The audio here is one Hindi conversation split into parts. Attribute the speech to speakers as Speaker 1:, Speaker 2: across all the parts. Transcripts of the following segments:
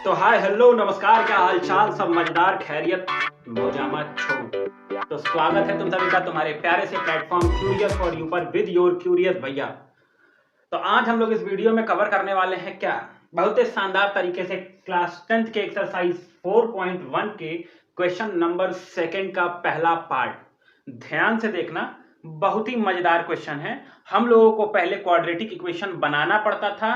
Speaker 1: तो हाय हेलो नमस्कार, क्या हाल चाल, सब मजेदार, खैरियत, मोजामा छो। तो स्वागत है तुम सभी का तुम्हारे प्यारे से प्लेटफॉर्म क्यूरियस फॉर यू पर विद योर क्यूरियस भैया। तो आज हम लोग इस वीडियो में कवर करने वाले हैं क्या, बहुत ही शानदार तरीके से क्लास 10th के एक्सरसाइज 4.1 के क्वेश्चन नंबर 2 का पहला पार्ट ध्यान से देखना। बहुत ही मजेदार क्वेश्चन है। हम लोगों को पहले क्वाड्रेटिक इक्वेशन बनाना पड़ता था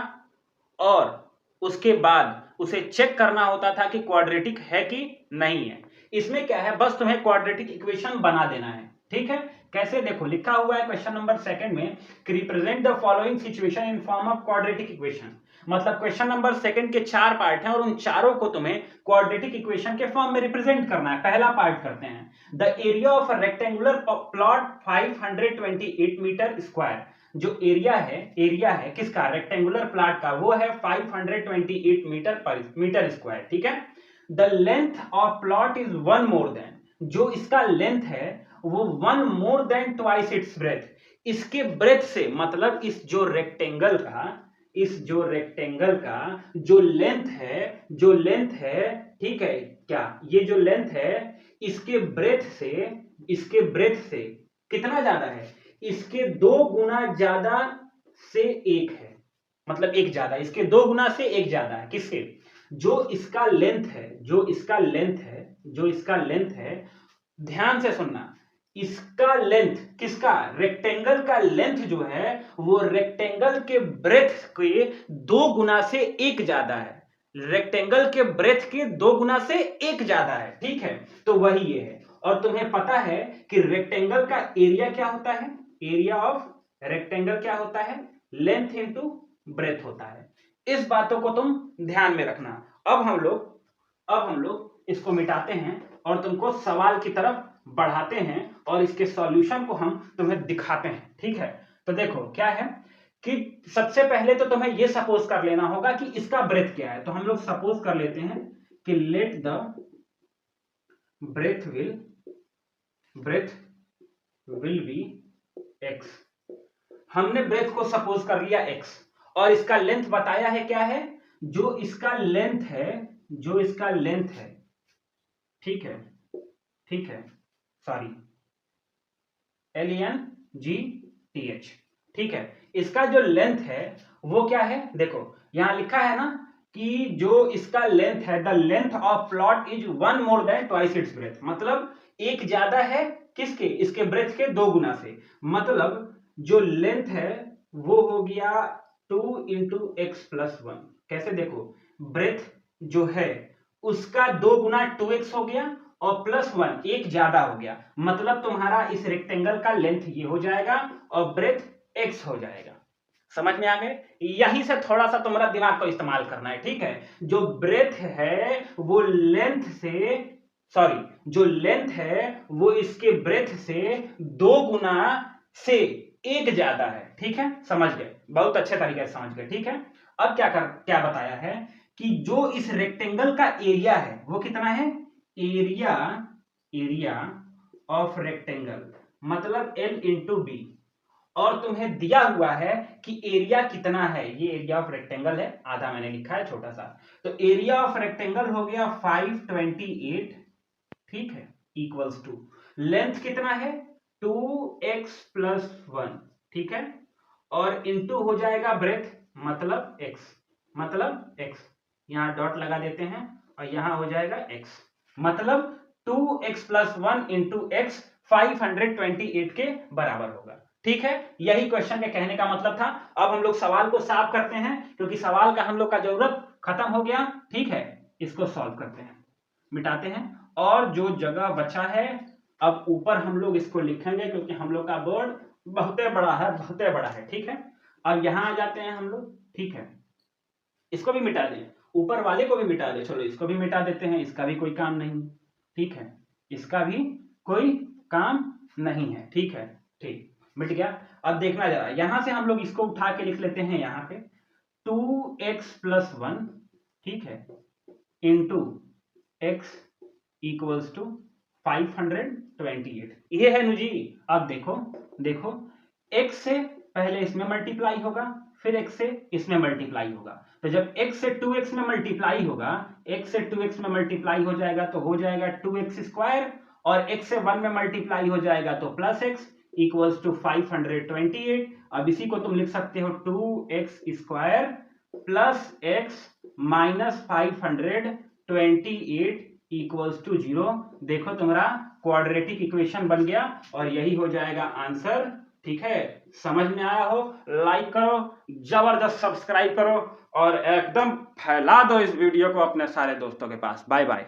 Speaker 1: और उसके बाद उसे चेक करना होता था कि क्वाड्रेटिक है कि नहीं है। इसमें क्या है, बस तुम्हें क्वाड्रेटिक इक्वेशन बना देना है। ठीक है, कैसे, देखो लिखा हुआ है क्वेश्चन नंबर 2 में कि represent the following situation in form of quadratic equation. मतलब क्वेश्चन नंबर 2 के 4 पार्ट हैं और उन चारों को तुम्हें क्वाड्रेटिक इक्वेशन के फॉर्म में रिप्रेजेंट करना है। पहला पार्ट करते हैं, the area of a rectangular plot 528 metre square. जो एरिया है किसका, रेक्टेंगुलर प्लॉट का, वो है 528 मीटर स्क्वायर। ठीक है, the length of plot is 1 more than, जो इसका लेंथ है वो 1 more than twice its breadth. इसके ब्रेथ से मतलब इस जो रेक्टेंगल का जो लेंथ है, ठीक है क्या, ये जो लेंथ है इसके ब्रेथ से कितना ज्यादा है, इसके 2 गुना ज्यादा से एक है। मतलब एक ज्यादा, इसके 2 गुना से एक ज्यादा है। किसके, जो इसका लेंथ है, ध्यान से सुनना। इसका लेंथ, किसका, रेक्टेंगल का लेंथ जो है वो रेक्टेंगल के ब्रेथ के 2 गुना से एक ज्यादा है। रेक्टेंगल के ब्रेथ के 2 गुना से एक ज्यादा है। ठीक है, तो वही ये है। और तुम्हें पता है कि रेक्टेंगल का एरिया क्या होता है, एरिया ऑफ रेक्टेंगल क्या होता है, लेंथ इनटू ब्रेथ होता है। इस बातों को तुम ध्यान में रखना। अब हम लोग इसको मिटाते हैं और तुमको सवाल की तरफ बढ़ाते हैं और इसके सॉल्यूशन को हम तुम्हें दिखाते हैं। ठीक है, तो देखो क्या है कि सबसे पहले तो तुम्हें यह सपोज कर लेना होगा कि इसका ब्रेथ क्या है। तो हम लोग सपोज कर लेते हैं कि let the breadth will be x। हमने ब्रेथ को सपोज कर लिया x और इसका लेंथ बताया है क्या है, जो इसका लेंथ है, ठीक है, सॉरी, LENGTH। ठीक है, इसका जो लेंथ है वो क्या है, देखो यहां लिखा है ना कि जो इसका लेंथ है, the length of plot is 1 more than twice its breath. मतलब एक ज्यादा है किसके, इसके ब्रेथ के 2 गुना से। मतलब जो लेंथ है वो हो गया 2 इंटू एक्स प्लस 1। कैसे, देखो ब्रेथ जो है उसका 2 गुना 2x हो गया और प्लस 1 एक ज्यादा हो गया। मतलब तुम्हारा इस रेक्टेंगल का लेंथ ये हो जाएगा और ब्रेथ x हो जाएगा। समझ में आ गए, यहीं से थोड़ा सा तुम्हारा दिमाग को इस्तेमाल करना है। ठीक है, जो ब्रेथ है वो लेंथ से, सॉरी, जो लेंथ है वो इसके ब्रेथ से 2 गुना से एक ज्यादा है। ठीक है, समझ गए, बहुत अच्छे तरीके से समझ गए। ठीक है, अब क्या बताया है कि जो इस रेक्टेंगल का एरिया है वो कितना है, एरिया ऑफ रेक्टेंगल, मतलब L इंटू बी। और तुम्हें दिया हुआ है कि एरिया कितना है, ये एरिया ऑफ रेक्टेंगल है, आधा मैंने लिखा है छोटा सा। तो एरिया ऑफ रेक्टेंगल हो गया 528, ठीक है, इक्वल्स टू लेंथ कितना है 2x प्लस 1। ठीक है, और इंटू हो जाएगा ब्रेथ, मतलब x, यहां डॉट लगा देते हैं और यहां हो जाएगा x, मतलब 2x प्लस 1 इंटू एक्स 528 के बराबर होगा। ठीक है, यही क्वेश्चन के कहने का मतलब था। अब हम लोग सवाल को साफ करते हैं क्योंकि सवाल का हम लोग का जरूरत खत्म हो गया। ठीक है, इसको सॉल्व करते हैं, मिटाते हैं और जो जगह बचा है अब ऊपर हम लोग इसको लिखेंगे क्योंकि हम लोग का बोर्ड बहुत बड़ा है। ठीक है, अब यहां आ जाते हैं हम लोग। ठीक है, इसको भी मिटा दें, ऊपर वाले को भी मिटा दें, चलो इसको भी मिटा देते हैं, इसका भी कोई काम नहीं। ठीक है, इसका भी कोई काम नहीं है। ठीक है, ठीक, मिट गया। अब देखना जरा, यहां से हम लोग इसको उठा के लिख लेते हैं यहाँ पे 2x प्लस 1, ठीक है, इंटू एक्स इक्वल्स टू 528, ये है नु जी। अब देखो x से पहले इसमें मल्टीप्लाई होगा, फिर x से इसमें मल्टीप्लाई होगा। तो जब x से 2x में मल्टीप्लाई होगा, x से 2x में मल्टीप्लाई हो जाएगा तो हो जाएगा 2x स्क्वायर, और x से 1 में मल्टीप्लाई हो जाएगा तो प्लस x इक्वल्स टू 528। अब इसी को तुम लिख सकते हो 2x square plus x minus 528 equals to 0। देखो तुम्हारा क्वाड्रेटिक इक्वेशन बन गया और यही हो जाएगा आंसर। ठीक है, समझ में आया हो? लाइक करो, जबरदस्त सब्सक्राइब करो और एकदम फैला दो इस वीडियो को अपने सारे दोस्तों के पास। Bye bye.